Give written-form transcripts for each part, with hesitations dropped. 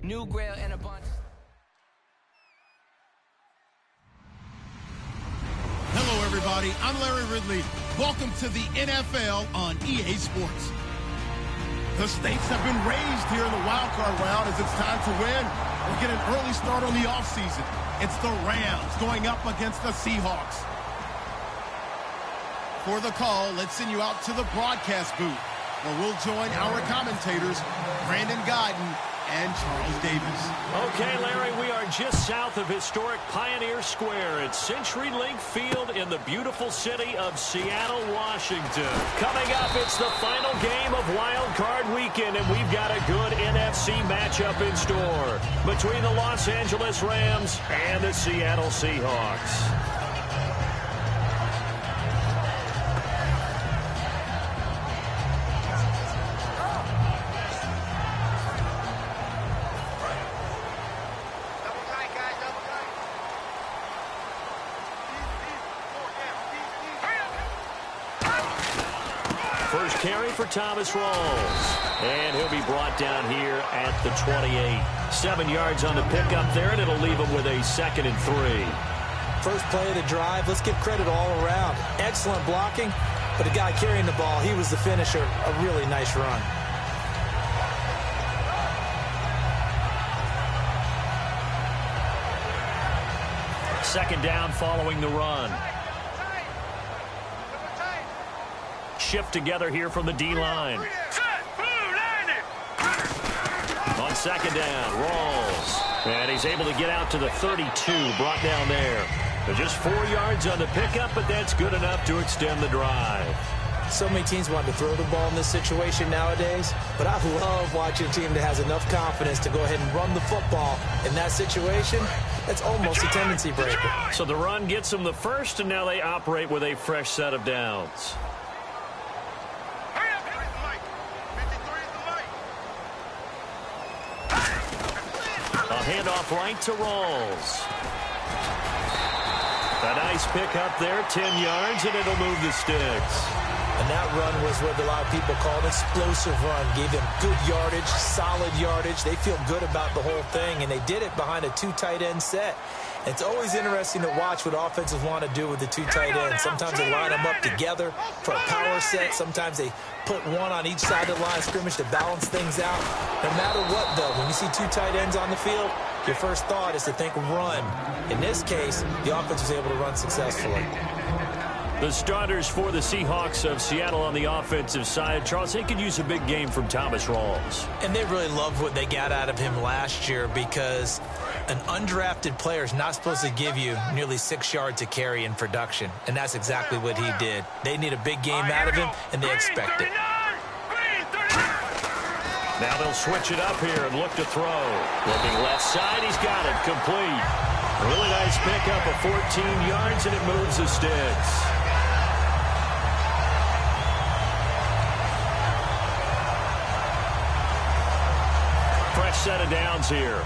New Grail and a bunch. Hello, everybody. I'm Larry Ridley. Welcome to the NFL on EA Sports. The stakes have been raised here in the wild card round as it's time to win or get an early start on the offseason. It's the Rams going up against the Seahawks. For the call, let's send you out to the broadcast booth, where we'll join our commentators, Brandon Guyton and Charles Davis. Okay, Larry, we are just south of historic Pioneer Square at CenturyLink Field in the beautiful city of Seattle, Washington. Coming up, it's the final game of Wild Card Weekend, and we've got a good NFC matchup in store between the Los Angeles Rams and the Seattle Seahawks. First carry for Thomas Rawls. And he'll be brought down here at the 28. 7 yards on the pickup there, and it'll leave him with a 2nd and 3. First play of the drive, let's give credit all around. Excellent blocking, but the guy carrying the ball, he was the finisher. A really nice run. Second down following the run. Shift together here from the D-line. On second down, Rawls. And he's able to get out to the 32, brought down there. They're just 4 yards on the pickup, but that's good enough to extend the drive. So many teams want to throw the ball in this situation nowadays, but I love watching a team that has enough confidence to go ahead and run the football. In that situation, that's almost a tendency breaker. So the run gets them the first, and now they operate with a fresh set of downs. Handoff right to Rawls. A nice pick up there, 10 yards, and it'll move the sticks. And that run was what a lot of people call an explosive run. Gave them good yardage, solid yardage. They feel good about the whole thing, and they did it behind a 2 tight end set. It's always interesting to watch what offenses want to do with the 2 tight ends. Sometimes they line them up together for a power set. Sometimes they put one on each side of the line of scrimmage to balance things out. No matter what, though, when you see 2 tight ends on the field, your first thought is to think run. In this case, the offense was able to run successfully. The starters for the Seahawks of Seattle on the offensive side. Charles, they could use a big game from Thomas Rawls. And they really loved what they got out of him last year, because an undrafted player is not supposed to give you nearly 6 yards a carry in production. And that's exactly what he did. They need a big game out of him, and they expect it. Now they'll switch it up here and look to throw. Looking left side, he's got it. Complete. Really nice pickup of 14 yards, and it moves the sticks. Fresh set of downs here.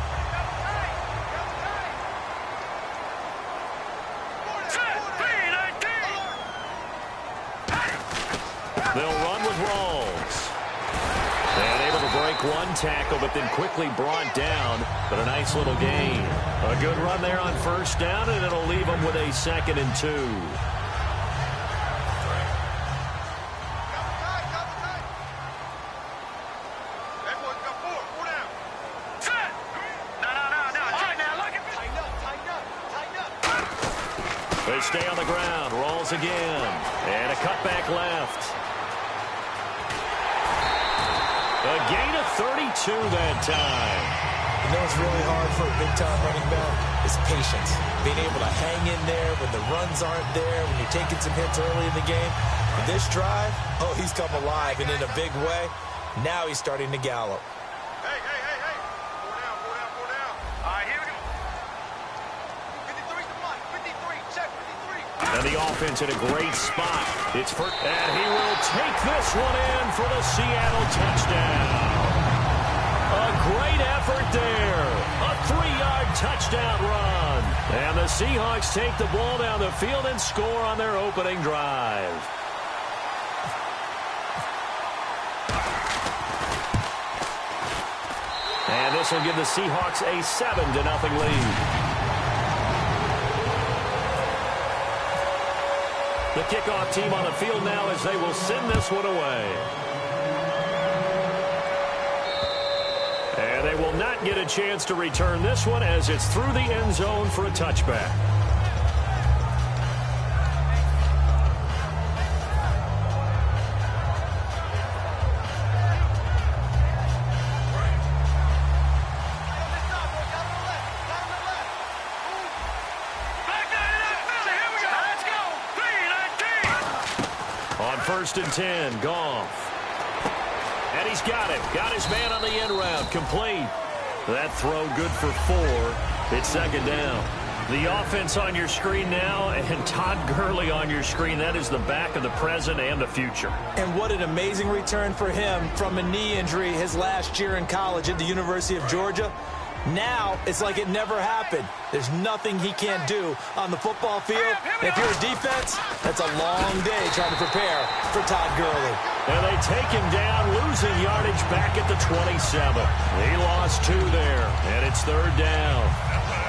They'll run with Rawls. And able to break one tackle, but then quickly brought down. But a nice little gain. A good run there on first down, and it'll leave them with a 2nd and 2. They stay on the ground. Rawls again. And a cutback left. A gain of 32 that time. You know what's really hard for a big-time running back? Is patience. Being able to hang in there when the runs aren't there, when you're taking some hits early in the game. And this drive, oh, he's come alive, and in a big way. Now he's starting to gallop. Hey. Pull down. All right, here we go. 53's the money. 53, check 53. And the offense in a great spot. It's for, and he will take this one in for the Seattle touchdown. A great effort there. A 3-yard touchdown run. And the Seahawks take the ball down the field and score on their opening drive. And And this will give the Seahawks a 7-0 lead. The kickoff team on the field now as they will send this one away. And they will not get a chance to return this one as it's through the end zone for a touchback. On 1st and 10, Goff. And he's got it. Got his man on the end route. Complete. That throw good for 4. It's 2nd down. The offense on your screen now, and Todd Gurley on your screen. That is the back of the present and the future. And what an amazing return for him from a knee injury his last year in college at the University of Georgia. Now, it's like it never happened. There's nothing he can't do on the football field. And if you're a defense, that's a long day trying to prepare for Todd Gurley. And they take him down, losing yardage back at the 27. He lost 2 there, and it's 3rd down.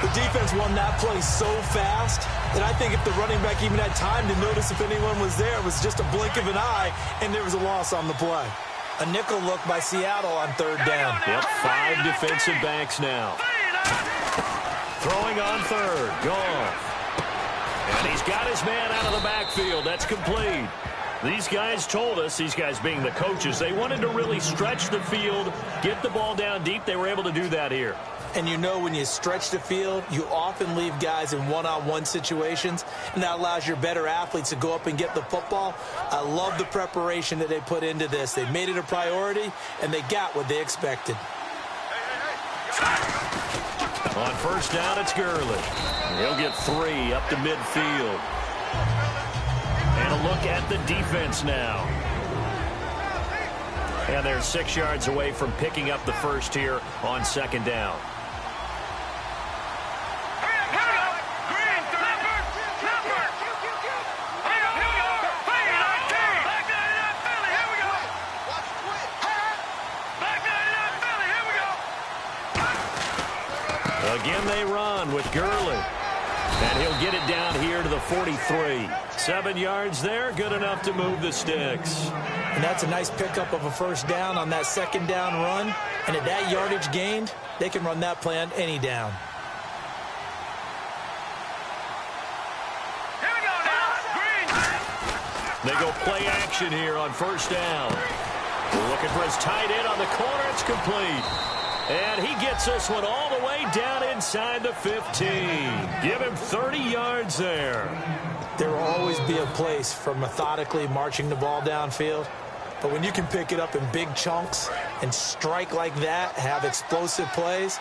The defense won that play so fast that I think if the running back even had time to notice if anyone was there, it was just a blink of an eye, and there was a loss on the play. A nickel look by Seattle on 3rd down. Yep, 5 defensive backs now. Throwing on 3rd, Goff. And he's got his man out of the backfield. That's complete. These guys told us, these guys being the coaches, they wanted to really stretch the field, get the ball down deep. They were able to do that here. And you know when you stretch the field, you often leave guys in one-on-one situations, and that allows your better athletes to go up and get the football. I love the preparation that they put into this. They made it a priority, and they got what they expected. On 1st down, it's Gurley. He'll get 3 up to midfield. And a look at the defense now. And they're 6 yards away from picking up the first here on 2nd down. Again, they run with Gurley. And he'll get it down here to the 43. 7 yards there, good enough to move the sticks. And that's a nice pickup of a 1st down on that 2nd down run. And at that yardage gained, they can run that play on any down. Here we go now. Green. They go play action here on 1st down. Looking for his tight end on the corner. It's complete. And he gets this one all the way down inside the 15. Give him 30 yards there. There will always be a place for methodically marching the ball downfield. But when you can pick it up in big chunks and strike like that, have explosive plays,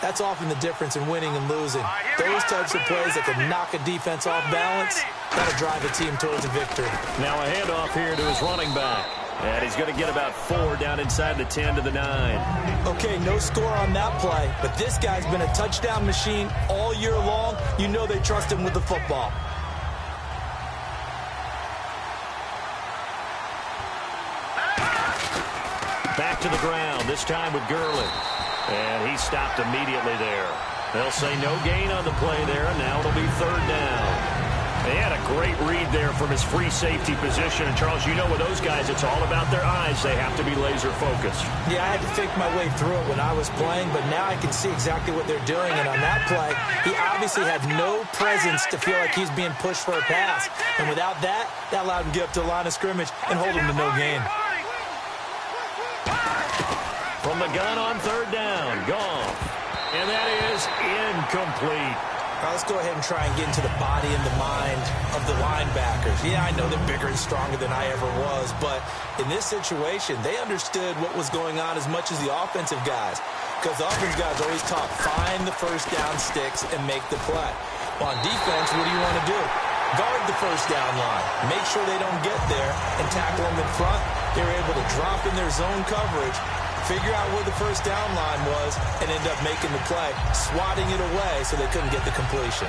that's often the difference in winning and losing. Those types of plays that can knock a defense off balance, that'll drive a team towards a victory. Now a handoff here to his running back. And he's going to get about 4 down inside the 10 to the 9. Okay, no score on that play, but this guy's been a touchdown machine all year long. You know they trust him with the football. Back to the ground, this time with Gurley. And he stopped immediately there. They'll say no gain on the play there, and now it'll be 3rd down. They had a great read there from his free safety position. And, Charles, you know with those guys, it's all about their eyes. They have to be laser-focused. Yeah, I had to think my way through it when I was playing, but now I can see exactly what they're doing. And on that play, he obviously had no presence to feel like he's being pushed for a pass. And without that, that allowed him to get up to the line of scrimmage and hold him to no gain. From the gun on 3rd down, Goff. And that is incomplete. Now let's go ahead and try and get into the body and the mind of the linebackers. Yeah, I know they're bigger and stronger than I ever was, but in this situation, they understood what was going on as much as the offensive guys. Because the offensive guys always talk, find the 1st down sticks and make the play. Well, on defense, what do you want to do? Guard the 1st down line. Make sure they don't get there and tackle them in front. They were able to drop in their zone coverage, figure out where the 1st down line was, and end up making the play, swatting it away so they couldn't get the completion.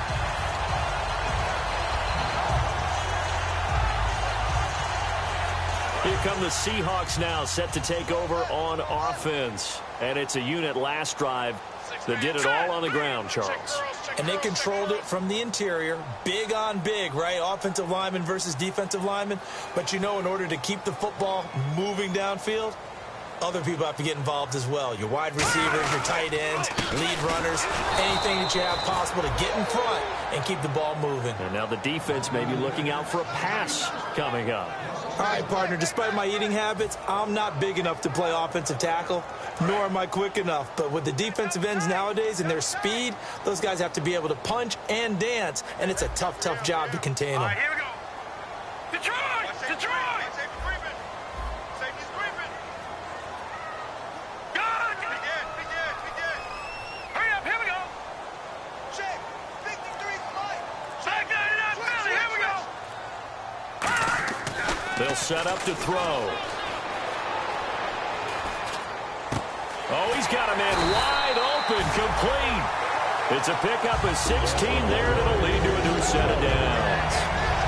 Here come the Seahawks now, set to take over on offense. And it's a unit last drive that did it all on the ground, Charles. And they controlled it from the interior, big on big, right? Offensive lineman versus defensive lineman. But, in order to keep the football moving downfield, other people have to get involved as well. Your wide receivers, your tight ends, lead runners, anything that you have possible to get in front and keep the ball moving. And now the defense may be looking out for a pass coming up. All right, partner, despite my eating habits, I'm not big enough to play offensive tackle, nor am I quick enough. But with the defensive ends nowadays and their speed, those guys have to be able to punch and dance, and it's a tough, tough job to contain them. All right, here we go. Detroit! Detroit! Safety creeping. Safety's creeping. God! Begin. Hurry up, here we go. Check. 53's light. Back 99 Philly, here we go. They'll set up to throw. Oh, he's got a man wide open, complete. It's a pickup of 16 there, and it'll lead to a new set of downs.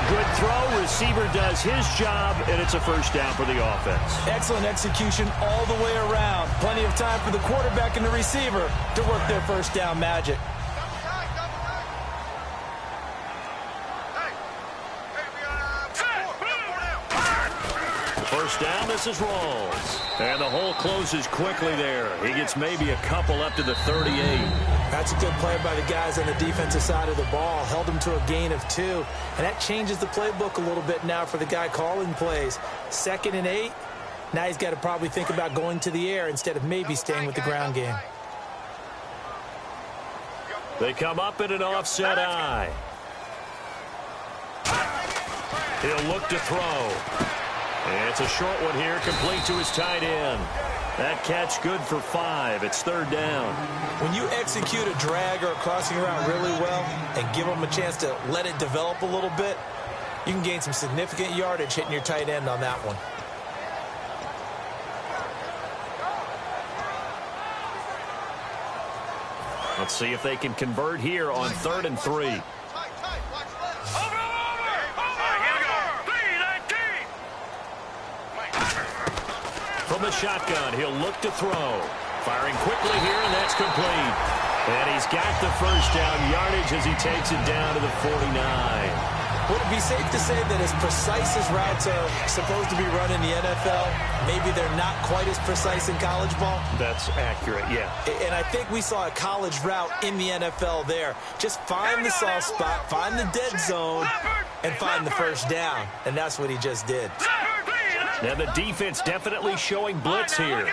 Good throw. Receiver does his job, and it's a first down for the offense. Excellent execution all the way around. Plenty of time for the quarterback and the receiver to work their first down magic. First down, this is Rawls. And the hole closes quickly there. He gets maybe a couple up to the 38. That's a good play by the guys on the defensive side of the ball. Held him to a gain of 2. And that changes the playbook a little bit now for the guy calling plays. 2nd and 8. Now he's got to probably think about going to the air instead of maybe staying with the ground game. They come up in an offset eye. He'll look to throw. And it's a short one here, complete to his tight end. That catch good for 5. It's 3rd down. When you execute a drag or a crossing route really well and give them a chance to let it develop a little bit, you can gain some significant yardage hitting your tight end on that one. Let's see if they can convert here on 3rd and 3. From the shotgun, he'll look to throw. Firing quickly here, and that's complete. And he's got the first down yardage as he takes it down to the 49. Would it be safe to say that as precise as routes are supposed to be run in the NFL, maybe they're not quite as precise in college ball? That's accurate, yeah. And I think we saw a college route in the NFL there. Just find the soft spot, find the dead zone, and find the first down. And that's what he just did. Now the defense definitely showing blitz here.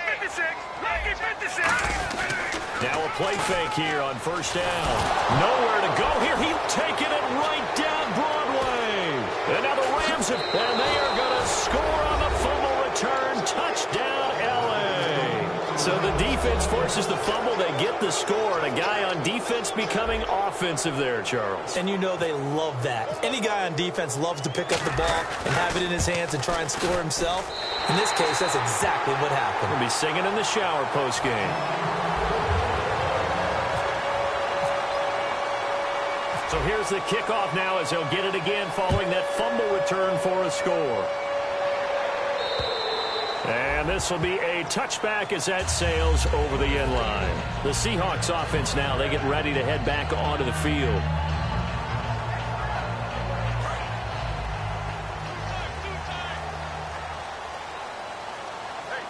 Now a play fake here on first down. Nowhere to go here. He's taking it right down Broadway. And now the Rams have, and they are going to score on the fumble return. Touchdown, L.A. So the defense forces the fumble. They get the score. And a guy on defense becoming offensive there, Charles. And you know they love that. Any guy on defense loves to pick up the ball and have it in his hands and try and score himself. In this case, that's exactly what happened. We'll be singing in the shower postgame. So here's the kickoff now as he'll get it again following that fumble return for a score. And this will be a touchback as that sails over the end line. The Seahawks offense now, they get ready to head back onto the field.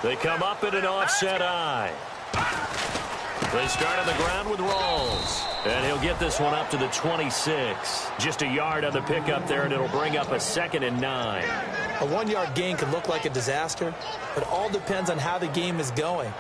They come up in an offset eye. They start on the ground with Rawls. And he'll get this one up to the 26. Just a yard on the pickup there, and it'll bring up a 2nd and 9. A 1-yard gain could look like a disaster, but all depends on how the game is going.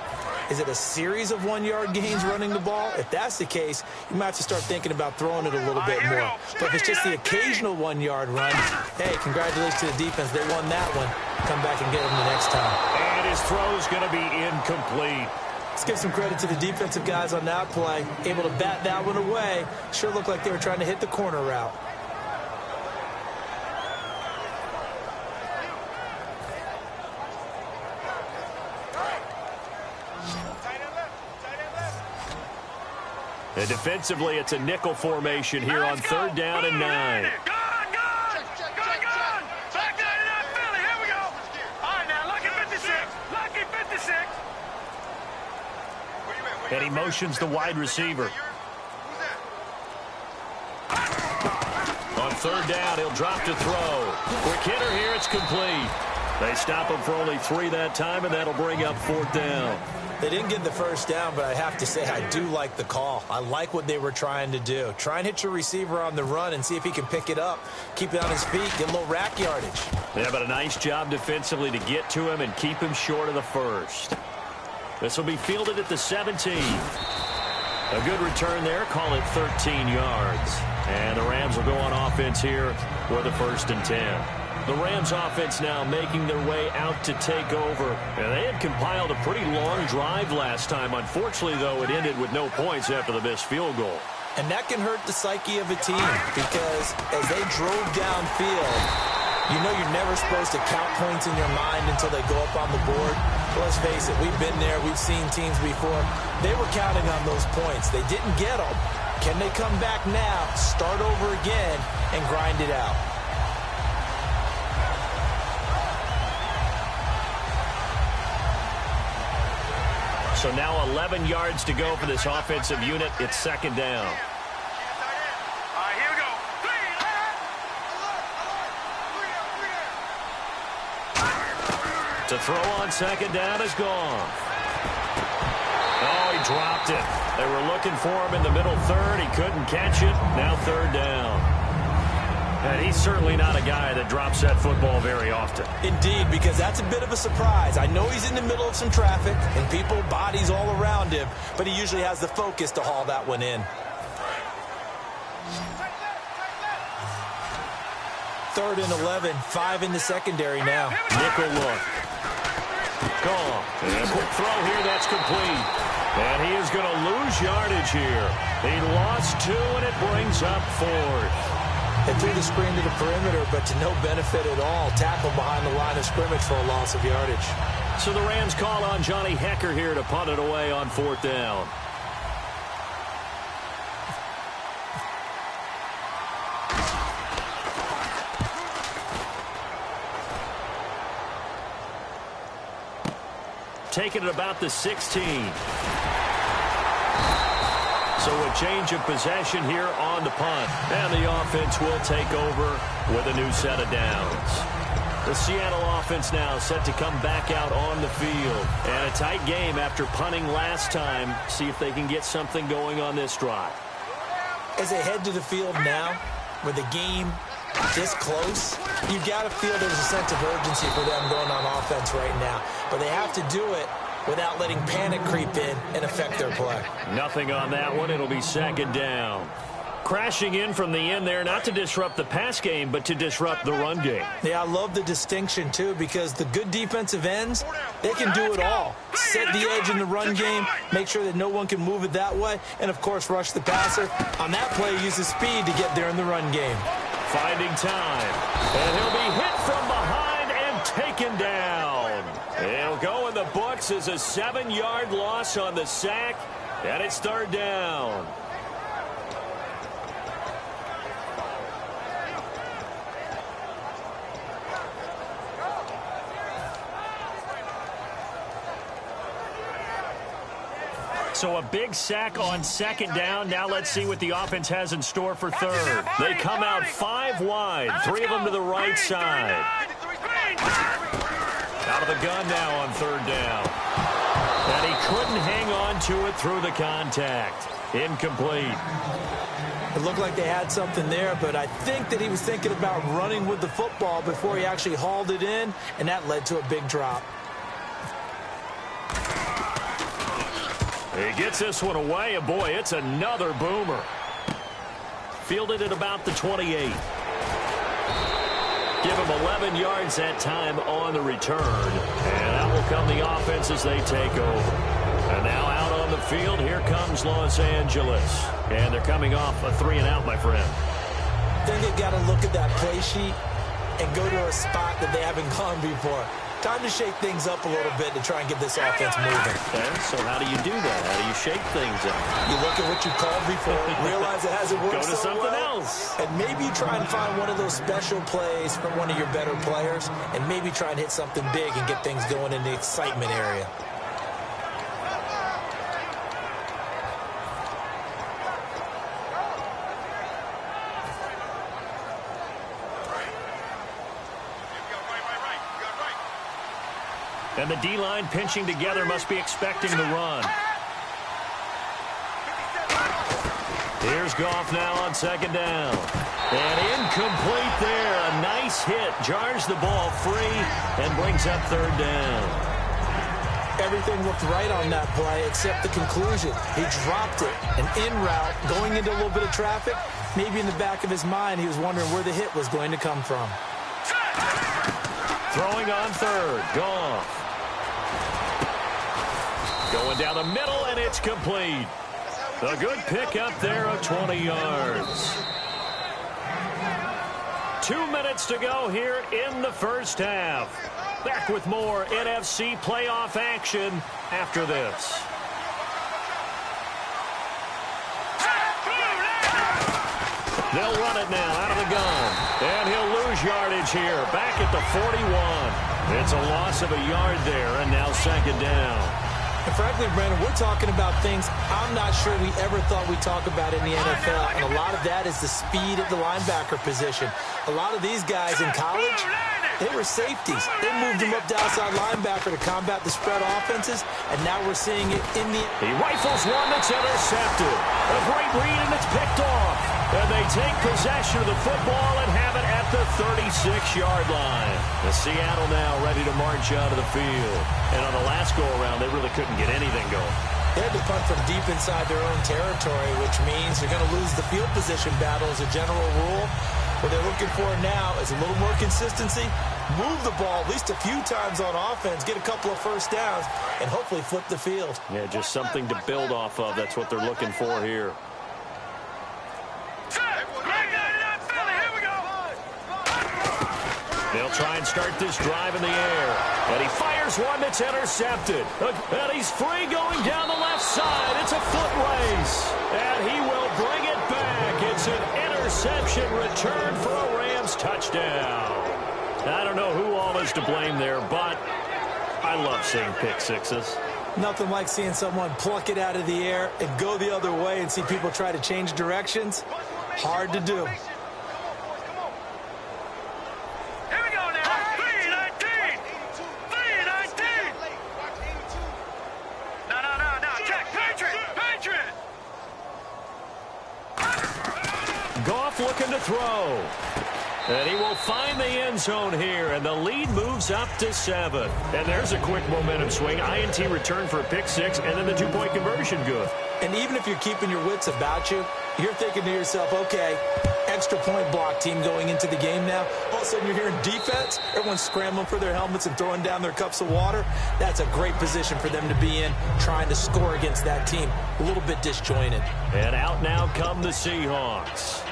Is it a series of 1-yard gains running the ball? If that's the case, you might have to start thinking about throwing it a little bit more. But if it's just the occasional 1-yard run, hey, congratulations to the defense. They won that one. Come back and get them the next time. And his throw's going to be incomplete. Let's give some credit to the defensive guys on that play. Able to bat that one away. Sure looked like they were trying to hit the corner route. And defensively, it's a nickel formation here on 3rd down and 9. And he motions the wide receiver. On third down, he'll drop to throw. Quick hitter here, it's complete. They stop him for only 3 that time, and that'll bring up 4th down. They didn't get the first down, but I have to say I do like the call. I like what they were trying to do. Try and hit your receiver on the run and see if he can pick it up, keep it on his feet, get a little rack yardage. Yeah, but a nice job defensively to get to him and keep him short of the first. This will be fielded at the 17. A good return there. Call it 13 yards. And the Rams will go on offense here for the 1st and 10. The Rams offense now making their way out to take over. And they had compiled a pretty long drive last time. Unfortunately, though, it ended with no points after the missed field goal. And that can hurt the psyche of a team because as they drove downfield, you know you're never supposed to count points in your mind until they go up on the board. But let's face it, we've been there. We've seen teams before. They were counting on those points. They didn't get them. Can they come back now, start over again, and grind it out? So now 11 yards to go for this offensive unit. It's 2nd down. All right, here we go. To throw on 2nd down is gone. Oh, he dropped it. They were looking for him in the middle third. He couldn't catch it. Now 3rd down. And he's certainly not a guy that drops that football very often. Indeed, because that's a bit of a surprise. I know he's in the middle of some traffic and people, bodies all around him, but he usually has the focus to haul that one in. 3rd and 11, 5 in the secondary now. Nickel look. Gone. And a quick throw here, that's complete. And he is going to lose yardage here. He lost 2, and it brings up 4th. They threw the screen to the perimeter, but to no benefit at all. Tackle behind the line of scrimmage for a loss of yardage. So the Rams call on Johnny Hecker here to punt it away on 4th down. Taking it about the 16. So a change of possession here on the punt. And the offense will take over with a new set of downs. The Seattle offense now set to come back out on the field. And a tight game after punting last time. See if they can get something going on this drive. As they head to the field now, with the game this close, you got to feel there's a sense of urgency for them going on offense right now. But they have to do it without letting panic creep in and affect their play. Nothing on that one. It'll be 2nd down. Crashing in from the end there, not to disrupt the pass game, but to disrupt the run game. Yeah, I love the distinction, too, because the good defensive ends, they can do it all. Set the edge in the run game, make sure that no one can move it that way, and, of course, rush the passer. On that play, use the speed to get there in the run game. Finding time. And he'll be hit from behind and taken down. It'll go in the books as a 7-yard loss on the sack, and it's 3rd down. So a big sack on 2nd down. Now let's see what the offense has in store for 3rd. They come out 5 wide, 3 of them to the right side. Out of the gun now on 3rd down. And he couldn't hang on to it through the contact. Incomplete. It looked like they had something there, but I think that he was thinking about running with the football before he actually hauled it in, and that led to a big drop. He gets this one away, and boy, it's another boomer. Fielded at about the 28. Give him 11 yards that time on the return. And out will come the offense as they take over. And now out on the field, here comes Los Angeles. And they're coming off a 3-and-out, my friend. I think they've got to look at that play sheet and go to a spot that they haven't gone before. Time to shake things up a little bit to try and get this offense moving. Okay, so how do you do that? How do you shake things up? You look at what you called before, realize it hasn't worked Go to so something well, else. and maybe you try and find one of those special plays from one of your better players, and maybe try and hit something big and get things going in the excitement area. And the D-line pinching together must be expecting the run. Here's Goff now on second down. And incomplete there. A nice hit. Jars the ball free and brings up third down. Everything looked right on that play except the conclusion. He dropped it. An in route going into a little bit of traffic. Maybe in the back of his mind he was wondering where the hit was going to come from. Throwing on third. Goff. Going down the middle, and it's complete. A good pickup there of 20 yards. 2 minutes to go here in the first half. Back with more NFC playoff action after this. They'll run it now out of the gun. And he'll lose yardage here. Back at the 41. It's a loss of a yard there, and now second down. And frankly, Brandon, we're talking about things I'm not sure we ever thought we'd talk about in the NFL. And a lot of that is the speed at the linebacker position. A lot of these guys in college, they were safeties. They moved them up to outside linebacker to combat the spread offenses. And now we're seeing it in the... He rifles one that's intercepted. A great read, and it's picked off. And they take possession of the football and have it at the 36-yard line. The Seattle now ready to march out of the field. And on the last go-around, they really couldn't get anything going. They had to punt from deep inside their own territory, which means they're going to lose the field position battle as a general rule. What they're looking for now is a little more consistency, move the ball at least a few times on offense, get a couple of first downs, and hopefully flip the field. Yeah, just something to build off of. That's what they're looking for here. They'll try and start this drive in the air. And he fires one that's intercepted. And he's free going down the left side. It's a foot race. And he will bring it back. It's an interception return for a Rams touchdown. I don't know who all is to blame there, but I love seeing pick sixes. Nothing like seeing someone pluck it out of the air and go the other way and see people try to change directions. Hard to do. Goff looking to throw. And he will find the end zone here, and the lead moves up to 7. And there's a quick momentum swing. INT return for a pick six, and then the two-point conversion good. And even if you're keeping your wits about you, you're thinking to yourself, okay, extra point block team going into the game now. All of a sudden you're hearing defense. Everyone's scrambling for their helmets and throwing down their cups of water. That's a great position for them to be in, trying to score against that team. A little bit disjointed. And out now come the Seahawks.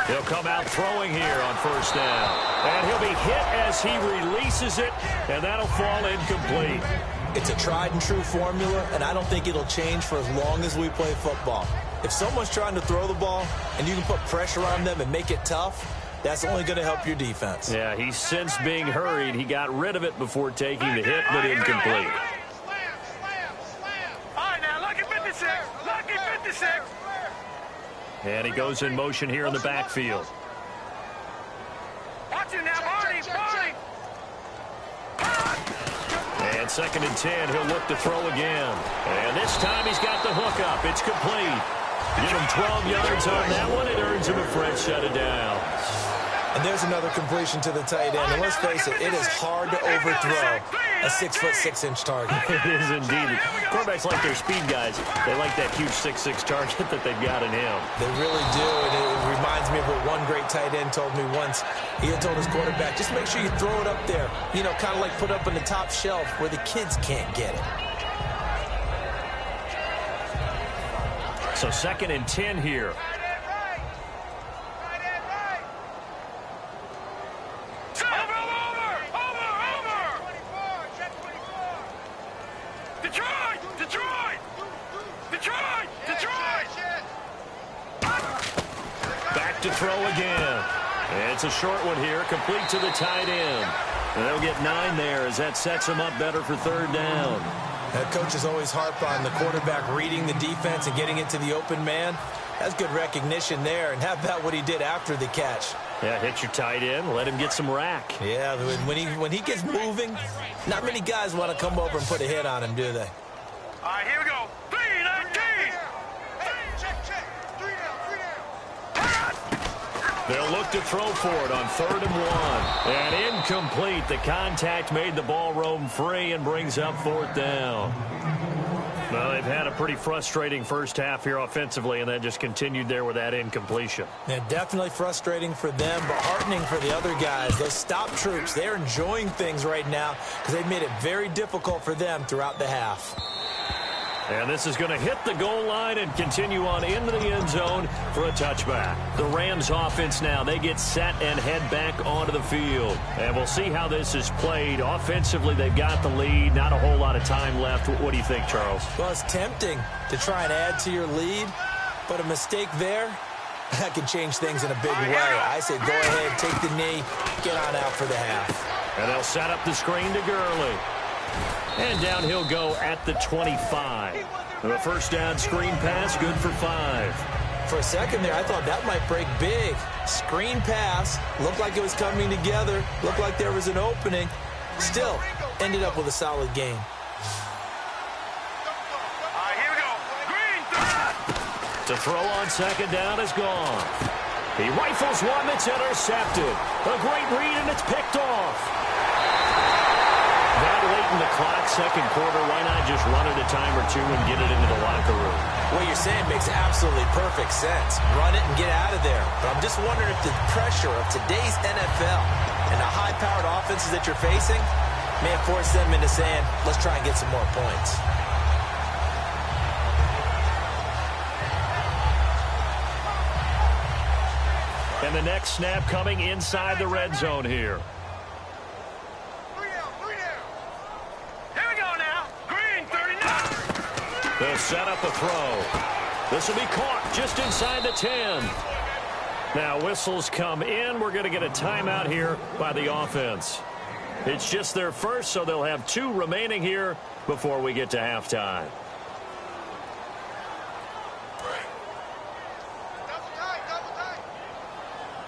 He'll come out throwing here on first down. And he'll be hit as he releases it, and that'll fall incomplete. It's a tried and true formula, and I don't think it'll change for as long as we play football. If someone's trying to throw the ball and you can put pressure on them and make it tough, that's only going to help your defense. Yeah, he's since being hurried. He got rid of it before taking the hit, but incomplete. All right, now, lucky 56. Lucky 56. And he goes in motion here in the backfield. Watch him now, Barney. And 2nd and 10, he'll look to throw again. And this time he's got the hook up. It's complete. Give him 12 yards on that one. It earns him a fresh set of downs. And there's another completion to the tight end. And let's face it, it is hard to overthrow a 6'6" target. It is indeed. Quarterbacks like their speed guys. They like that huge 6'6" target that they've got in him. They really do. And it reminds me of what one great tight end told me once. He had told his quarterback, just make sure you throw it up there. You know, kind of like put up on the top shelf where the kids can't get it. So 2nd and 10 here. Detroit! throw again. It's a short one here, complete to the tight end. And they'll get 9 there as that sets them up better for 3rd down. That coach is always harp on the quarterback reading the defense and getting it to the open man. That's good recognition there. And how about what he did after the catch? Yeah, hit your tight end, let him get some rack. Yeah, when he gets moving, not many guys want to come over and put a hit on him, do they? All right, here we go. 3-19. Check. 3 down. They'll look to throw for it on 3rd and 1. And incomplete. The contact made the ball roam free and brings up 4th down. Well, they've had a pretty frustrating first half here offensively, and then just continued there with that incompletion. Yeah, definitely frustrating for them, but heartening for the other guys. Those stop troops, they're enjoying things right now because they've made it very difficult for them throughout the half. And this is going to hit the goal line and continue on into the end zone for a touchback. The Rams offense now, they get set and head back onto the field. And we'll see how this is played. Offensively, they've got the lead. Not a whole lot of time left. What do you think, Charles? Well, it's tempting to try and add to your lead, but a mistake there, that can change things in a big way. I say go ahead, take the knee, get on out for the half. And they'll set up the screen to Gurley. And down he'll go at the 25. The first down screen pass, good for 5. For a second there, I thought that might break big. Screen pass, looked like it was coming together, looked like there was an opening. Still, ended up with a solid game. All right, here we go. Green. To throw on 2nd down is gone. He rifles one that's intercepted. A great read, and it's picked off. That late in the clock, 2nd quarter, why not just run it a time or two and get it into the locker room? What you're saying makes absolutely perfect sense. Run it and get out of there. But I'm just wondering if the pressure of today's NFL and the high-powered offenses that you're facing may have forced them into saying, let's try and get some more points. And the next snap coming inside the red zone here. 3 down. Here we go now. Green, 39. They'll set up a throw. This will be caught just inside the 10. Now whistles come in. We're going to get a timeout here by the offense. It's just their first, so they'll have 2 remaining here before we get to halftime.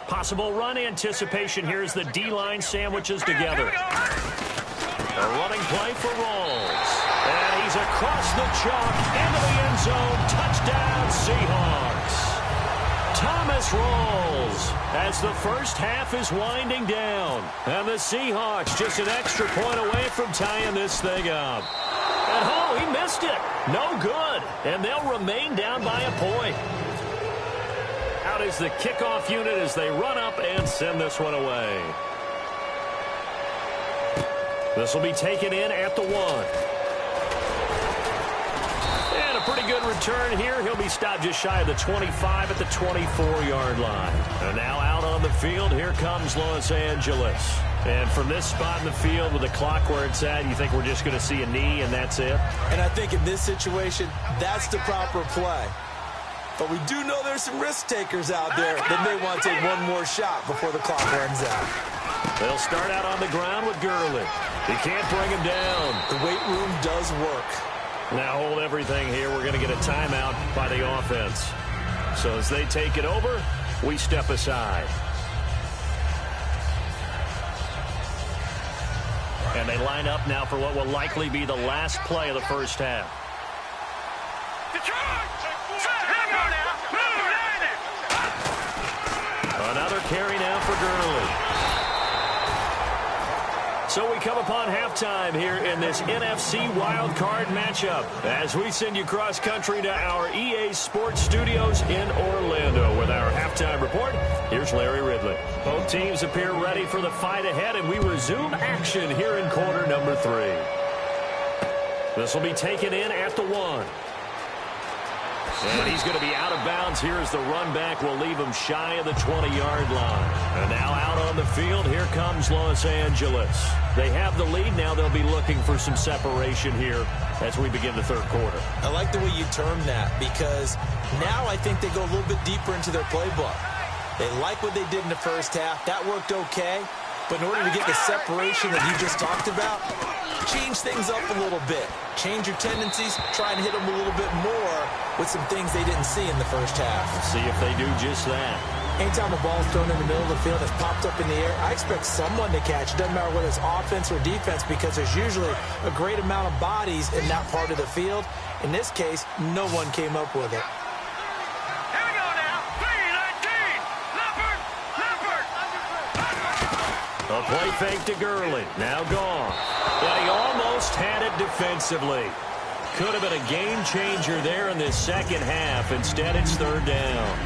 Possible run anticipation here as the D-line sandwiches together. A running play for Rawls. And he's across the chalk into the end zone. Touchdown, Seahawks. Thomas Rawls as the first half is winding down. And the Seahawks just an extra point away from tying this thing up. And oh, he missed it. No good. And they'll remain down by a point. Out is the kickoff unit as they run up and send this one away. This will be taken in at the 1. And a pretty good return here. He'll be stopped just shy of the 25 at the 24-yard line. And now out on the field, here comes Los Angeles. And from this spot in the field with the clock where it's at, you think we're just going to see a knee and that's it? And I think in this situation, that's the proper play. But we do know there's some risk takers out there that may want to take one more shot before the clock runs out. They'll start out on the ground with Gurley. He can't bring him down. The weight room does work. Now hold everything here. We're going to get a timeout by the offense. So as they take it over, we step aside. And they line up now for what will likely be the last play of the first half. Another carry now for Gurley. So we come upon halftime here in this NFC wildcard matchup as we send you cross-country to our EA Sports studios in Orlando with our halftime report. Here's Larry Ridley. Both teams appear ready for the fight ahead, and we resume action here in quarter number 3. This will be taken in at the 1. And he's going to be out of bounds here as the run back will leave him shy of the 20-yard line. And now out on the field, here comes Los Angeles. They have the lead. Now they'll be looking for some separation here as we begin the third quarter. I like the way you term that because now I think they go a little bit deeper into their playbook. They like what they did in the first half. That worked okay. But in order to get the separation that you just talked about, change things up a little bit. Change your tendencies. Try and hit them a little bit more with some things they didn't see in the first half. See if they do just that. Anytime a ball's thrown in the middle of the field that's popped up in the air, I expect someone to catch. It doesn't matter whether it's offense or defense, because there's usually a great amount of bodies in that part of the field. In this case, no one came up with it. Here we go now. 3-19. Leopard. A play fake to Gurley. Now gone. But he almost had it defensively. Could have been a game changer there in this second half. Instead, it's third down.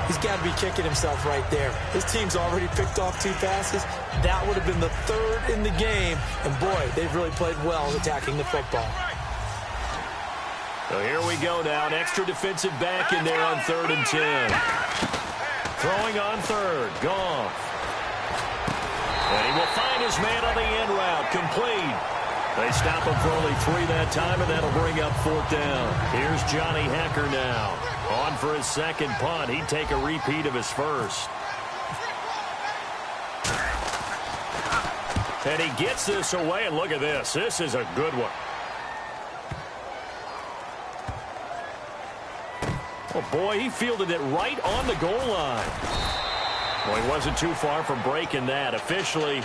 He's got to be kicking himself right there. His team's already picked off 2 passes. That would have been the 3rd in the game. And, boy, they've really played well attacking the football. So here we go now. An extra defensive back in there on 3rd and 10. Throwing on 3rd. Goff. And he will find his man on the end route. Complete. They stop him for only 3 that time, and that'll bring up 4th down. Here's Johnny Hecker now. On for his second punt. He'd take a repeat of his first. And he gets this away, and look at this. This is a good one. Oh, boy, he fielded it right on the goal line. Well, he wasn't too far from breaking that. Officially,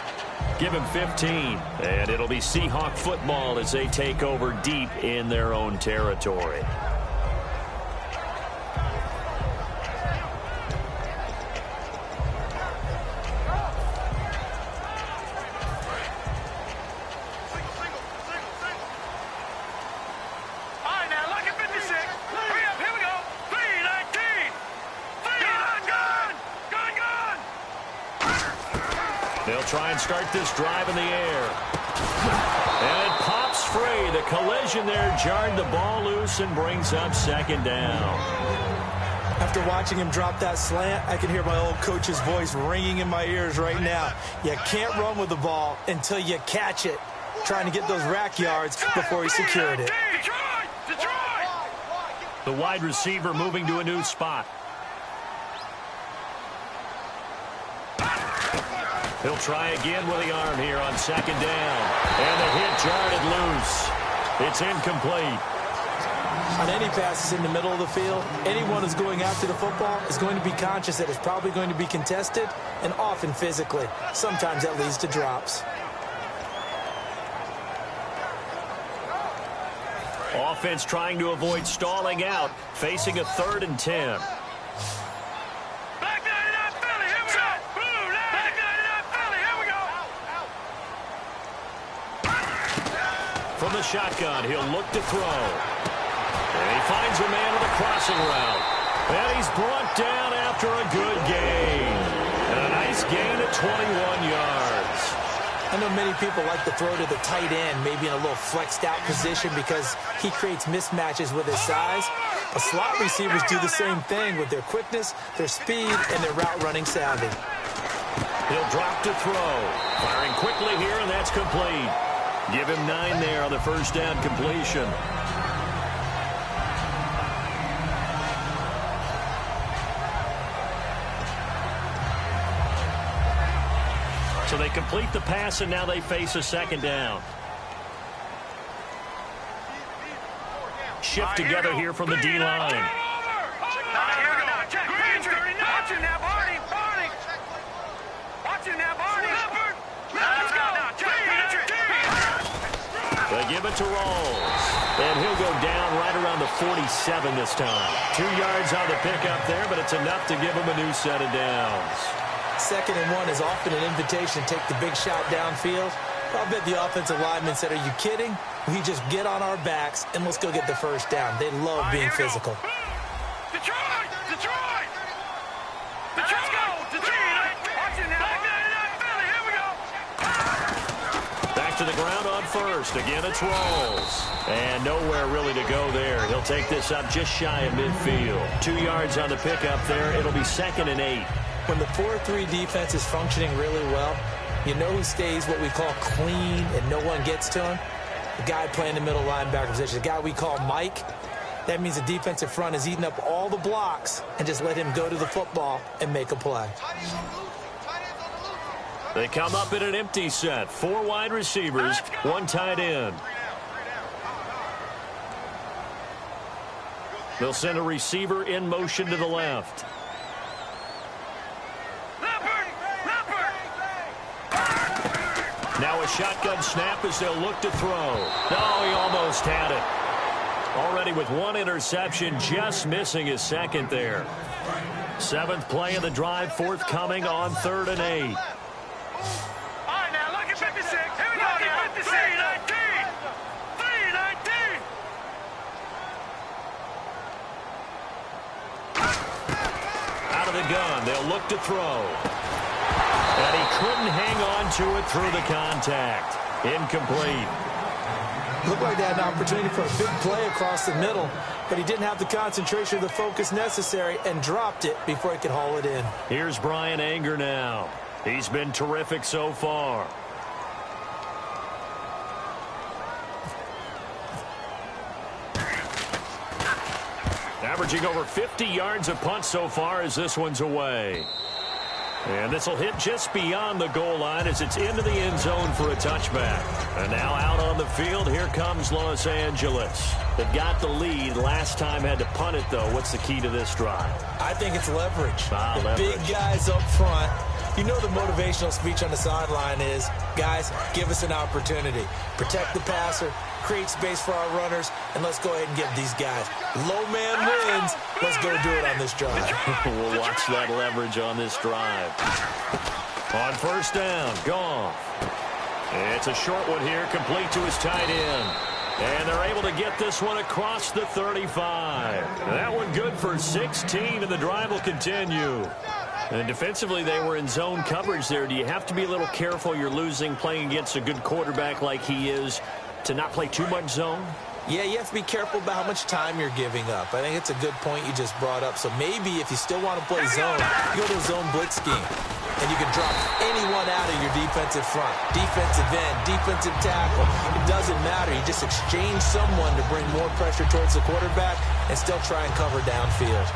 give him 15. And it'll be Seahawk football as they take over deep in their own territory. They'll try and start this drive in the air. And it pops free. The collision there jarred the ball loose and brings up 2nd down. After watching him drop that slant, I can hear my old coach's voice ringing in my ears right now. You can't run with the ball until you catch it. Trying to get those rack yards before he secured it. The wide receiver moving to a new spot. He'll try again with the arm here on 2nd down. And the hit jarred it loose. It's incomplete. On any passes in the middle of the field, anyone who's going after the football is going to be conscious that it's probably going to be contested, and often physically. Sometimes that leads to drops. Offense trying to avoid stalling out, facing a 3rd and 10. From the shotgun, he'll look to throw. And he finds a man with a crossing route. And he's brought down after a good gain. And a nice gain of 21 yards. I know many people like to throw to the tight end, maybe in a little flexed out position because he creates mismatches with his size. But slot receivers do the same thing with their quickness, their speed, and their route running savvy. He'll drop to throw. Firing quickly here, and that's complete. Give him 9 there on the first down completion. So they complete the pass, and now they face a 2nd down. Shift together here from the D-line. They give it to Rolls. And he'll go down right around the 47 this time. 2 yards on the pickup there, but it's enough to give him a new set of downs. 2nd and 1 is often an invitation to take the big shot downfield. I'll bet the offensive lineman said, "Are you kidding? We just get on our backs and let's go get the first down." They love being physical. Detroit! Detroit! Back to the ground on 1st. Again, it's Rolls. And nowhere really to go there. He'll take this up just shy of midfield. 2 yards on the pickup there. It'll be 2nd and 8. When the 4-3 defense is functioning really well, you know who stays what we call clean and no one gets to him? The guy playing the middle linebacker position, the guy we call Mike. That means the defensive front is eating up all the blocks and just let him go to the football and make a play. They come up in an empty set. 4 wide receivers, 1 tight end. They'll send a receiver in motion to the left. Now a shotgun snap as they'll look to throw. No, he almost had it. Already with 1 interception, just missing his second there. 7th play of the drive, forthcoming on 3rd and 8. All right, now look at 56. Here we go now. 56. 3-19. 3-19. Out of the gun, they'll look to throw. And he couldn't hang on to it through the contact. Incomplete. Looked like they had an opportunity for a big play across the middle, but he didn't have the concentration or the focus necessary and dropped it before he could haul it in. Here's Brian Anger now. He's been terrific so far. Averaging over 50 yards a punt so far as this one's away. And this will hit just beyond the goal line as it's into the end zone for a touchback. And now out on the field, here comes Los Angeles. They've got the lead. Last time had to punt it, though. What's the key to this drive? I think it's leverage. Leverage. Big guys up front. You know the motivational speech on the sideline is, guys, give us an opportunity. Protect the passer, create space for our runners, and let's go ahead and give these guys. Low man wins. Let's go do it on this drive. We'll watch that leverage on this drive. On 1st down, Goff. It's a short one here, complete to his tight end. And they're able to get this one across the 35. That one good for 16, and the drive will continue. And defensively, they were in zone coverage there. Do you have to be a little careful? You're losing, playing against a good quarterback like he is, to not play too much zone? Yeah, you have to be careful about how much time you're giving up. I think it's a good point you just brought up. So maybe if you still want to play zone, you go to a zone blitz scheme. And you can drop anyone out of your defensive front. Defensive end, defensive tackle. It doesn't matter. You just exchange someone to bring more pressure towards the quarterback and still try and cover downfield.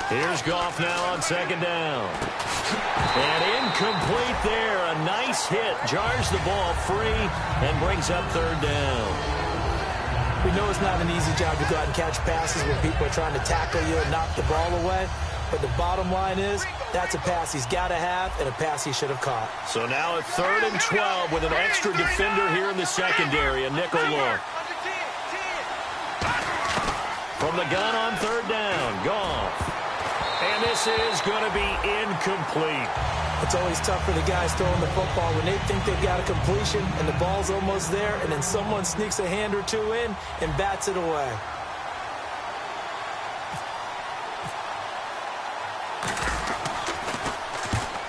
Here's Goff now on 2nd down. And incomplete there. A nice hit. Jars the ball free and brings up 3rd down. We know it's not an easy job to go out and catch passes when people are trying to tackle you and knock the ball away. But the bottom line is, that's a pass he's got to have and a pass he should have caught. So now at 3rd and 12 with an extra defender here in the secondary. A nickel look. From the gun on 3rd down, Goff. And this is going to be incomplete. It's always tough for the guys throwing the football when they think they've got a completion and the ball's almost there, and then someone sneaks a hand or two in and bats it away.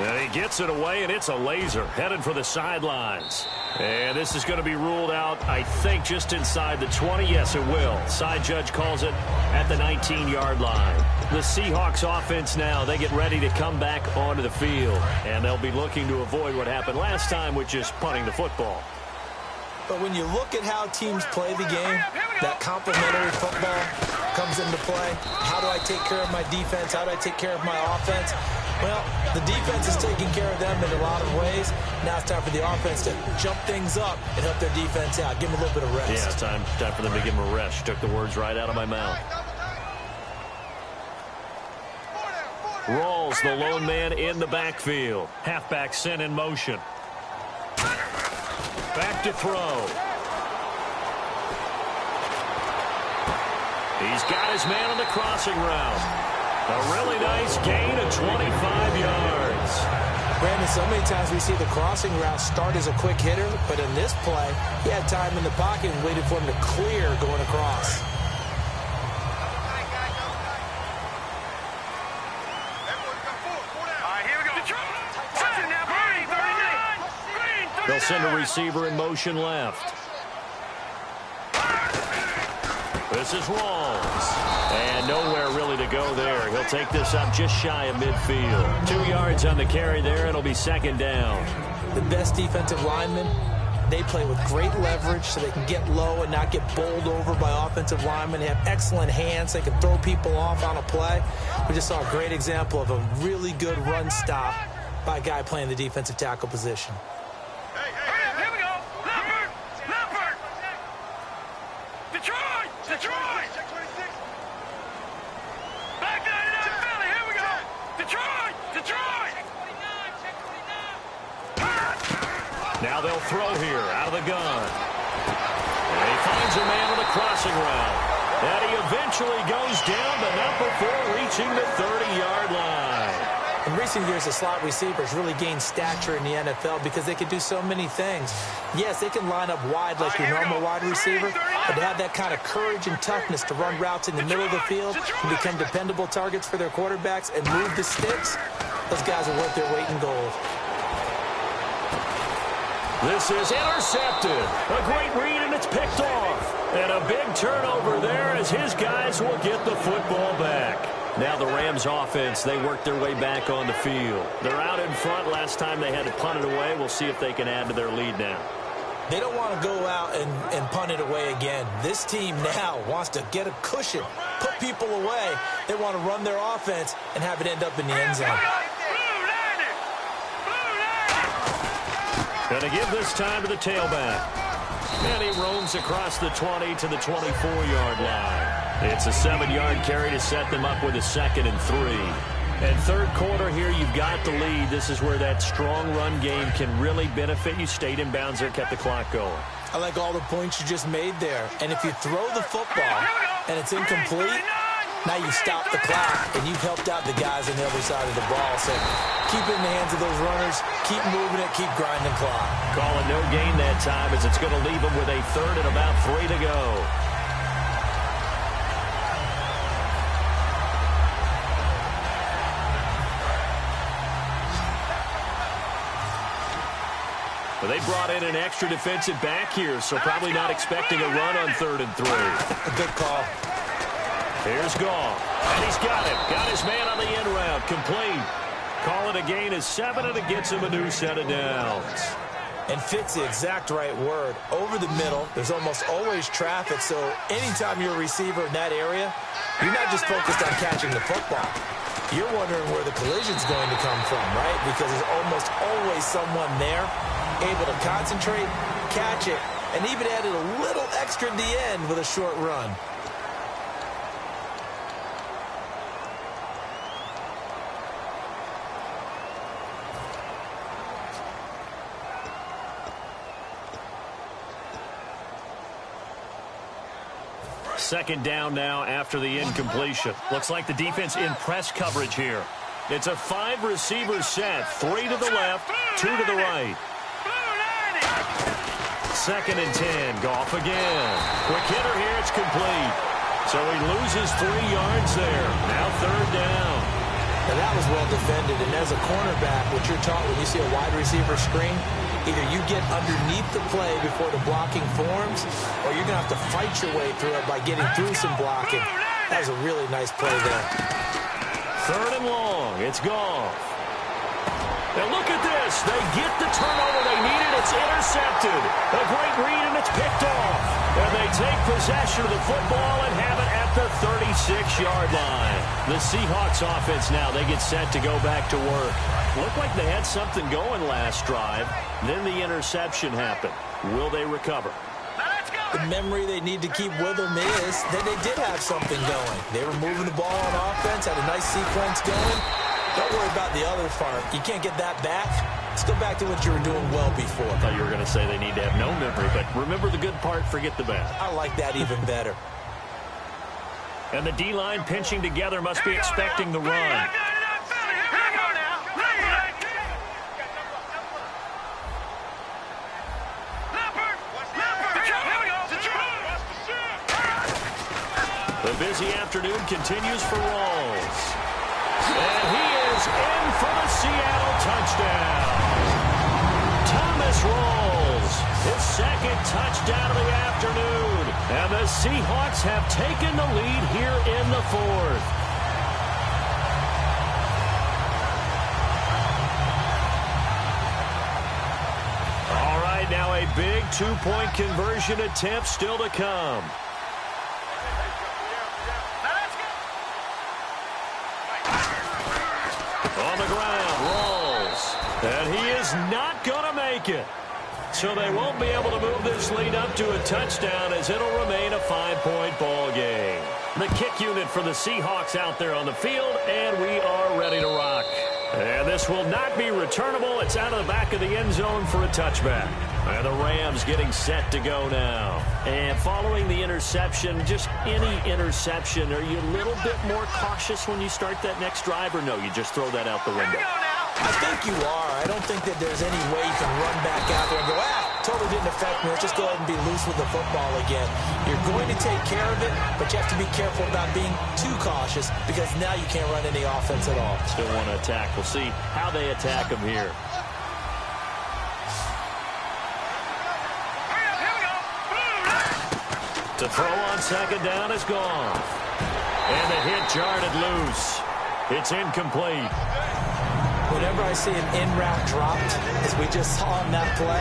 And he gets it away, and it's a laser headed for the sidelines. And this is going to be ruled out, I think, just inside the 20. Yes, it will. Side judge calls it at the 19-yard line. The Seahawks offense now, they get ready to come back onto the field. And they'll be looking to avoid what happened last time with just punting the football. But when you look at how teams play the game, that complementary football comes into play. How do I take care of my defense? How do I take care of my offense? Well, the defense is taking care of them in a lot of ways. Now it's time for the offense to jump things up and help their defense out. Give them a little bit of rest. Yeah, it's time for them to give them a rest. Took the words right out of my mouth. Rawls, the lone man in the backfield. Halfback sent in motion. Back to throw. He's got his man on the crossing route. A really nice gain of 25 yards. Brandon, so many times we see the crossing route start as a quick hitter, but in this play, he had time in the pocket and waited for him to clear going across. They'll send a receiver in motion left. This is Rawls. And nowhere really to go there. He'll take this up just shy of midfield. 2 yards on the carry there. It'll be second down. The best defensive linemen, they play with great leverage so they can get low and not get bowled over by offensive linemen. They have excellent hands. They can throw people off on a play. We just saw a great example of a really good run stop by a guy playing the defensive tackle position. Here we go. Leopard. Detroit. Back 99, Philly. Here we go. Detroit. Now they'll throw here out of the gun. And he finds a man on the crossing route. And he eventually goes down, but not before reaching the 30-yard line. In recent years, the slot receivers really gained stature in the NFL because they can do so many things. Yes, they can line up wide like your normal wide receiver, but to have that kind of courage and toughness to run routes in the middle of the field and become dependable targets for their quarterbacks and move the sticks, those guys are worth their weight in gold. This is intercepted. A great read, and it's picked off. And a big turnover there as his guys will get the football back. Now the Rams offense, they work their way back on the field. They're out in front. Last time they had to punt it away. We'll see if they can add to their lead now. They don't want to go out and punt it away again. This team now wants to get a cushion, put people away. They want to run their offense and have it end up in the end zone. Going to give this time to the tailback. And he roams across the 20 to the 24-yard line. It's a 7-yard carry to set them up with a 2nd and 3. And third quarter here, you've got the lead. This is where that strong run game can really benefit you. Stayed in bounds there, kept the clock going. I like all the points you just made there. And if you throw the football and it's incomplete, now you stop the clock, and you've helped out the guys on the other side of the ball. So keep it in the hands of those runners, keep moving it, keep grinding clock. Call it no gain that time as it's going to leave them with a 3rd and about 3 to go. Well, they brought in an extra defensive back here, so probably not expecting a run on 3rd and 3. A good call. Here's Goff, and he's got it. Got his man on the in route, complete. Call it a gain of 7, and it gets him a new set of downs. And fits the exact right word. Over the middle, there's almost always traffic, so anytime you're a receiver in that area, you're not just focused on catching the football. You're wondering where the collision's going to come from, right? Because there's almost always someone there able to concentrate, catch it, and even added a little extra at the end with a short run. Second down now after the incompletion. Looks like the defense in press coverage here. It's a 5-receiver set. 3 to the left, 2 to the right. 2nd and 10. Goff again. Quick hitter here. It's complete. So he loses 3 yards there. Now 3rd down. Now that was well defended. And as a cornerback, what you're taught when you see a wide receiver screen, either you get underneath the play before the blocking forms, or you're going to have to fight your way through it by getting through some blocking. That was a really nice play there. 3rd and long. It's Goff. And look at this. They get the turnover they needed. It's intercepted. A great read, and it's picked off. And they take possession of the football and have it at the 36-yard line. The Seahawks offense now, they get set to go back to work. Looked like they had something going last drive. Then the interception happened. Will they recover? The memory they need to keep with them is that they did have something going. They were moving the ball on offense, had a nice sequence going. Don't worry about the other part. You can't get that back. Let's go back to what you were doing well before. I thought you were going to say they need to have no memory, but remember the good part, forget the bad. I like that even better. And the D-line pinching together must be expecting the run. The busy afternoon continues for Rawls. And he is in for the Seattle touchdown. Thomas this rolls. His second touchdown of the afternoon. And the Seahawks have taken the lead here in the fourth. All right, now a big two-point conversion attempt still to come. On the ground, rolls. And he is not going to make it. So they won't be able to move this lead up to a touchdown as it'll remain a 5-point ball game. The kick unit for the Seahawks out there on the field, and we are ready to rock. And this will not be returnable. It's out of the back of the end zone for a touchback. And the Rams getting set to go now. And following the interception, just any interception, are you a little bit more cautious when you start that next drive, or no, you just throw that out the window? I think you are. I don't think that there's any way you can run back out there and go, totally didn't affect me. Let's just go ahead and be loose with the football again. You're going to take care of it, but you have to be careful about being too cautious because now you can't run any offense at all. Still want to attack. We'll see how they attack him here. To throw on second down is gone. And the hit jarred it loose. It's incomplete. Whenever I see an in-route dropped, as we just saw in that play,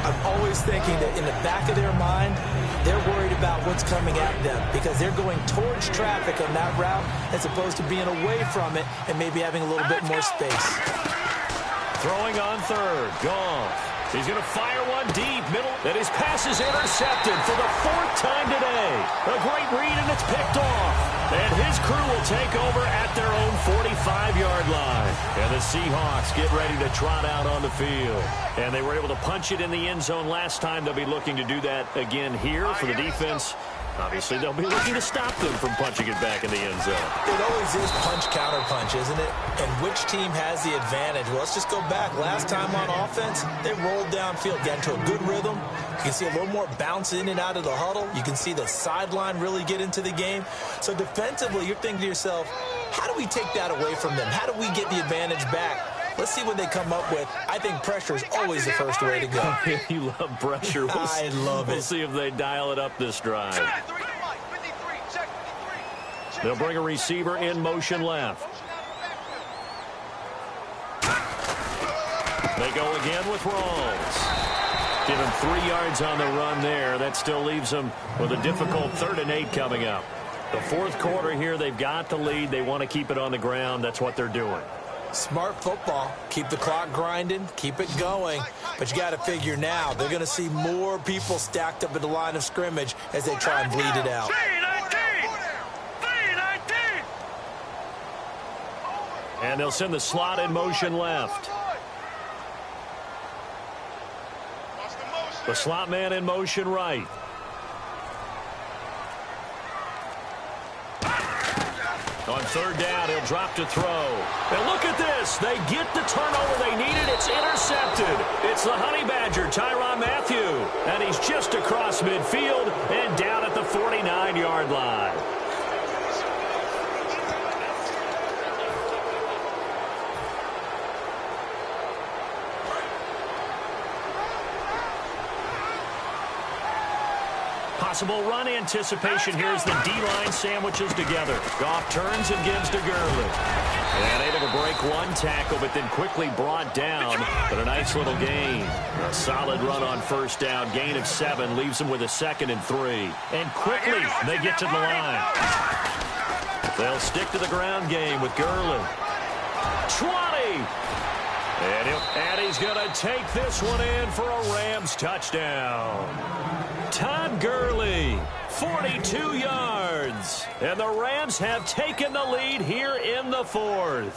I'm always thinking that in the back of their mind, they're worried about what's coming at them because they're going towards traffic on that route as opposed to being away from it and maybe having a little bit more space. Throwing on third. Goff. He's going to fire one deep middle. And his pass is intercepted for the fourth time today. A great read, and it's picked off. And his crew will take over at their own 45-yard line. And the Seahawks get ready to trot out on the field. And they were able to punch it in the end zone last time. They'll be looking to do that again here for the defense. Obviously, they'll be looking to stop them from punching it back in the end zone. It always is punch-counter-punch, isn't it? And which team has the advantage? Well, let's just go back. Last time on offense, they rolled downfield, got into a good rhythm. You can see a little more bounce in and out of the huddle. You can see the sideline really get into the game. So defensively, you're thinking to yourself, how do we take that away from them? How do we get the advantage back? Let's see what they come up with. I think pressure is always the first way to go. You love pressure. I love it. We'll see if they dial it up this drive. They'll bring a receiver in motion left. They go again with Rawls. Give him 3 yards on the run there. That still leaves them with a difficult 3rd and 8 coming up. The fourth quarter here, they've got the lead. They want to keep it on the ground. That's what they're doing. Smart football. Keep the clock grinding. Keep it going. But you got to figure now, they're going to see more people stacked up at the line of scrimmage as they try and bleed it out. And they'll send the slot in motion left. The slot man in motion right. On 3rd down, he'll drop to throw. And look at this. They get the turnover they needed. It's intercepted. It's the Honey Badger, Tyrann Mathieu. And he's just across midfield and down at the 49-yard line. Possible run anticipation here as the D-line sandwiches together. Goff turns and gives to Gurley. And able to break one tackle, but then quickly brought down. But a nice little gain. A solid run on 1st down. Gain of 7 leaves them with a 2nd and 3. And quickly they get to the line. They'll stick to the ground game with Gurley. 20. And he's going to take this one in for a Rams touchdown. Todd Gurley, 42 yards. And the Rams have taken the lead here in the 4th.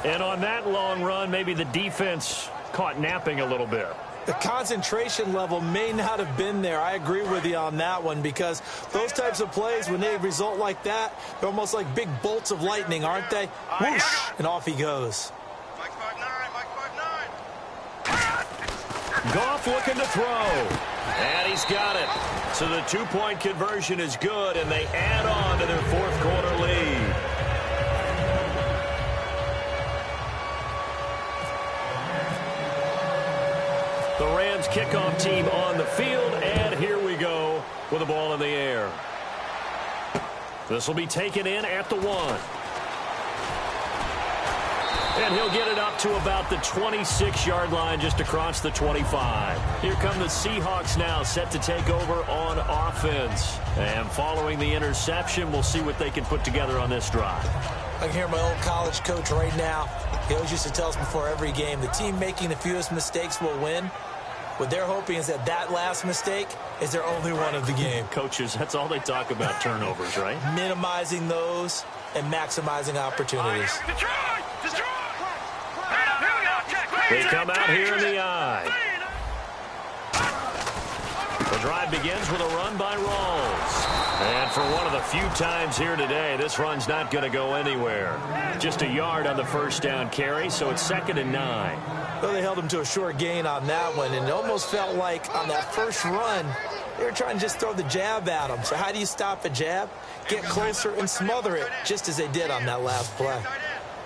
And on that long run, maybe the defense caught napping a little bit. The concentration level may not have been there. I agree with you on that one because those types of plays, when they result like that, they're almost like big bolts of lightning, aren't they? Whoosh, and off he goes. Goff looking to throw. And he's got it. So the 2-point conversion is good, and they add on to their 4th quarter lead. The Rams kickoff team on the field, and here we go with the ball in the air. This will be taken in at the 1. And he'll get it up to about the 26-yard line, just across the 25. Here come the Seahawks now, set to take over on offense. And following the interception, we'll see what they can put together on this drive. I can hear my old college coach right now. He always used to tell us before every game, the team making the fewest mistakes will win. What they're hoping is that that last mistake is their only one of the game. Coaches, that's all they talk about, turnovers, right? Minimizing those and maximizing opportunities. They come out here in the eye. The drive begins with a run by Rawls. And for one of the few times here today, this run's not going to go anywhere. Just a yard on the first down carry, so it's 2nd and 9. Well, they held him to a short gain on that one, and it almost felt like on that first run, they were trying to just throw the jab at him. So how do you stop a jab? Get closer and smother it, just as they did on that last play.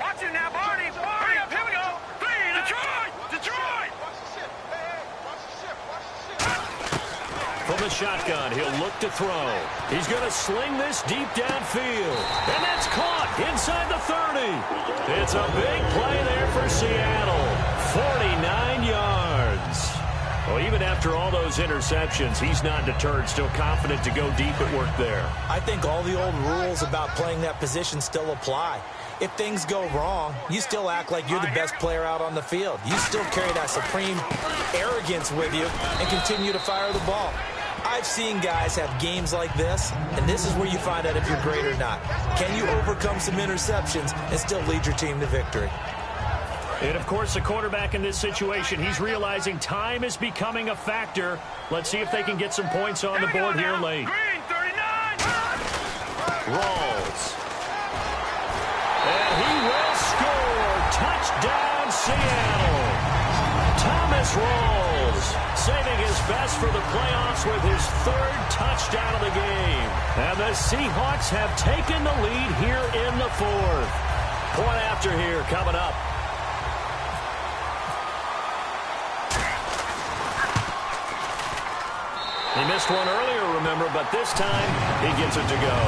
Watch it now, Barney. Hurry up, here we go. Detroit! From the shotgun, he'll look to throw. He's going to sling this deep downfield. And that's caught inside the 30. It's a big play there for Seattle. 49 yards. Well, even after all those interceptions, he's not deterred, still confident to go deep at work there. I think all the old rules about playing that position still apply. If things go wrong, you still act like you're the best player out on the field. You still carry that supreme arrogance with you and continue to fire the ball. I've seen guys have games like this, and this is where you find out if you're great or not. Can you overcome some interceptions and still lead your team to victory? And, of course, the quarterback in this situation, he's realizing time is becoming a factor. Let's see if they can get some points on the board here late. Green, 39. Rawls. And he will score. Touchdown, Seattle. Thomas Rawls saving his best for the playoffs with his 3rd touchdown of the game. And the Seahawks have taken the lead here in the 4th. Point after here coming up. He missed one earlier, remember, but this time he gets it to go.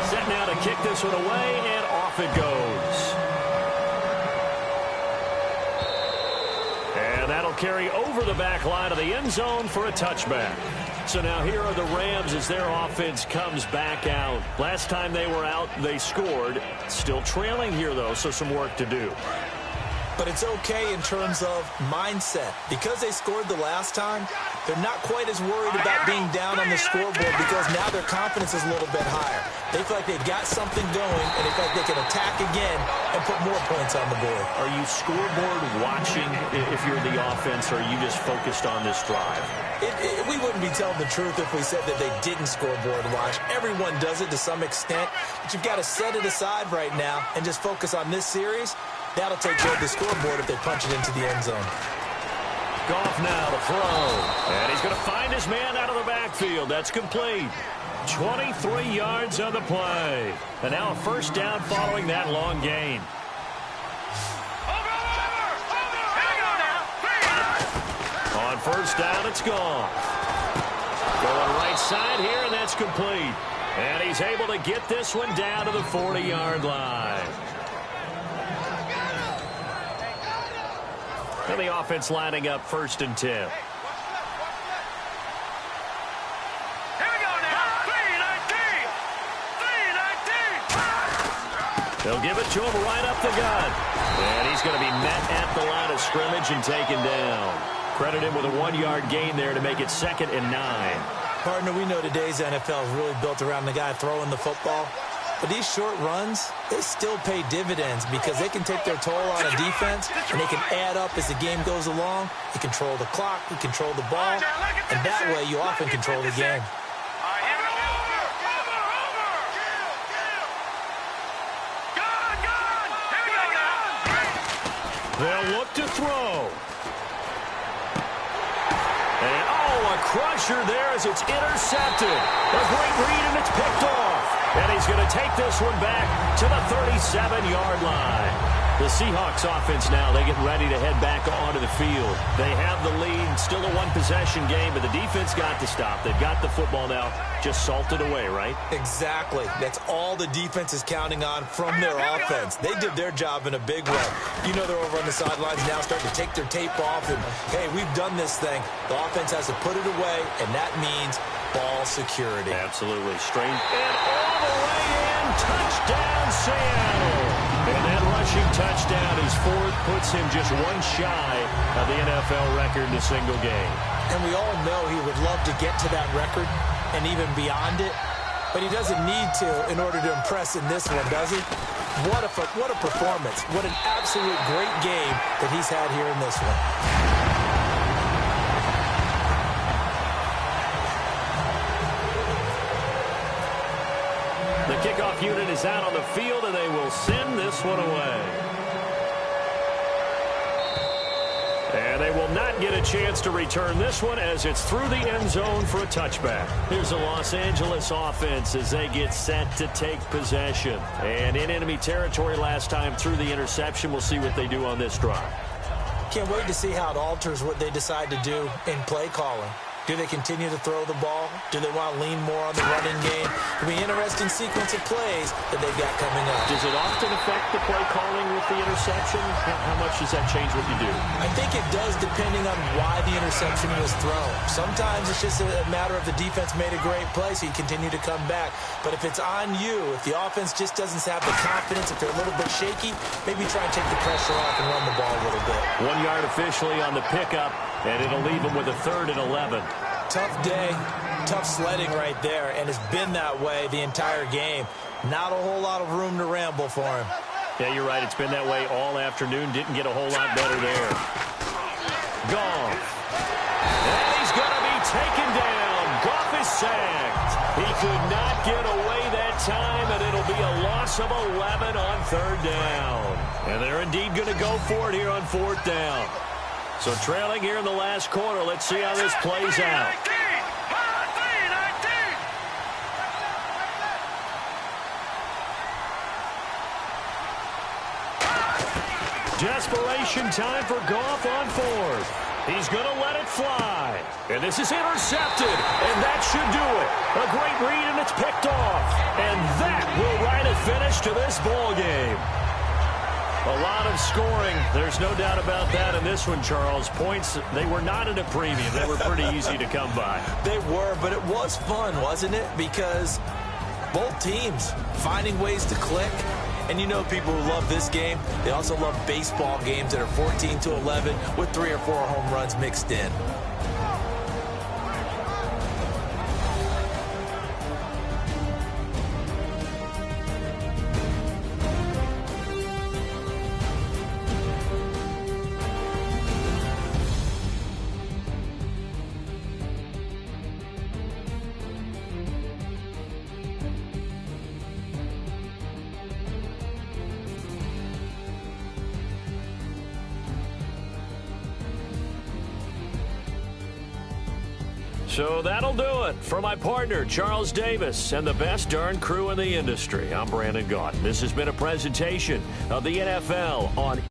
Set now to kick this one away, and off it goes. And that'll carry over the back line of the end zone for a touchback. So now here are the Rams as their offense comes back out. Last time they were out, they scored. Still trailing here, though, so some work to do. But it's okay in terms of mindset. Because they scored the last time, they're not quite as worried about being down on the scoreboard because now their confidence is a little bit higher. They feel like they've got something going, and they feel like they can attack again and put more points on the board. Are you scoreboard watching if you're the offense, or are you just focused on this drive? We wouldn't be telling the truth if we said that they didn't scoreboard watch. Everyone does it to some extent, but you've got to set it aside right now and just focus on this series. That'll take care of the scoreboard if they punch it into the end zone. Goff now to throw. And he's going to find his man out of the backfield. That's complete. 23 yards on the play. And now a first down following that long gain. On first down, it's Goff. Going right side here, and that's complete. And he's able to get this one down to the 40-yard line. And the offense lining up 1st and 10. Here we go now. 3-19. They'll give it to him right up the gut. And he's going to be met at the line of scrimmage and taken down. Credit him with a 1-yard gain there to make it 2nd and 9. Partner, we know today's NFL is really built around the guy throwing the football. But these short runs, they still pay dividends because they can take their toll on a defense, and they can add up as the game goes along. You control the clock, you control the ball, and that way you often control the game. They'll look to throw. And, a crusher there as it's intercepted. A great read, and it's picked off. And he's going to take this one back to the 37-yard line. The Seahawks offense now, they get ready to head back onto the field. They have the lead, still a one-possession game, but the defense got to stop. They've got the football now, just salted away, right? Exactly. That's all the defense is counting on from their offense. They did their job in a big way. You know they're over on the sidelines now starting to take their tape off, and, hey, we've done this thing. The offense has to put it away, and that means ball security. Absolutely. Straight and all the way in. Touchdown, Seattle. And that rushing touchdown, his fourth, puts him just one shy of the NFL record in a single game. And we all know he would love to get to that record and even beyond it, but he doesn't need to in order to impress in this one, does he? What a performance. What an absolute great game that he's had here in this one. The kickoff unit is out on the field, and they will send this one away. And they will not get a chance to return this one as it's through the end zone for a touchback. Here's the Los Angeles offense as they get set to take possession. And in enemy territory last time through the interception. We'll see what they do on this drive. Can't wait to see how it alters what they decide to do in play calling. Do they continue to throw the ball? Do they want to lean more on the running game? It'll be an interesting sequence of plays that they've got coming up. Does it often affect the play calling with the interception? How much does that change what you do? I think it does depending on why the interception was thrown. Sometimes it's just a matter of the defense made a great play, so you continue to come back. But if it's on you, if the offense just doesn't have the confidence, if they're a little bit shaky, maybe try and take the pressure off and run the ball a little bit. 1 yard officially on the pickup, and it'll leave them with a 3rd and 11. Tough day, tough sledding right there, and it's been that way the entire game. Not a whole lot of room to ramble for him. Yeah, you're right. It's been that way all afternoon. Didn't get a whole lot better there. Goff. And he's going to be taken down. Goff is sacked. He could not get away that time, and it'll be a loss of 11 on 3rd down. And they're indeed going to go for it here on 4th down. So trailing here in the last quarter. Let's see how this plays out. Desperation time for Goff on 4th. He's going to let it fly. And this is intercepted. And that should do it. A great read, and it's picked off. And that will write a finish to this ball game. A lot of scoring. There's no doubt about that in this one, Charles. Points, they were not at a premium. They were pretty easy to come by. They were, but it was fun, wasn't it? Because both teams finding ways to click. And you know people who love this game, they also love baseball games that are 14-11 with 3 or 4 home runs mixed in. So that'll do it. For my partner, Charles Davis, and the best darn crew in the industry, I'm Brandon Gaudin. This has been a presentation of the NFL on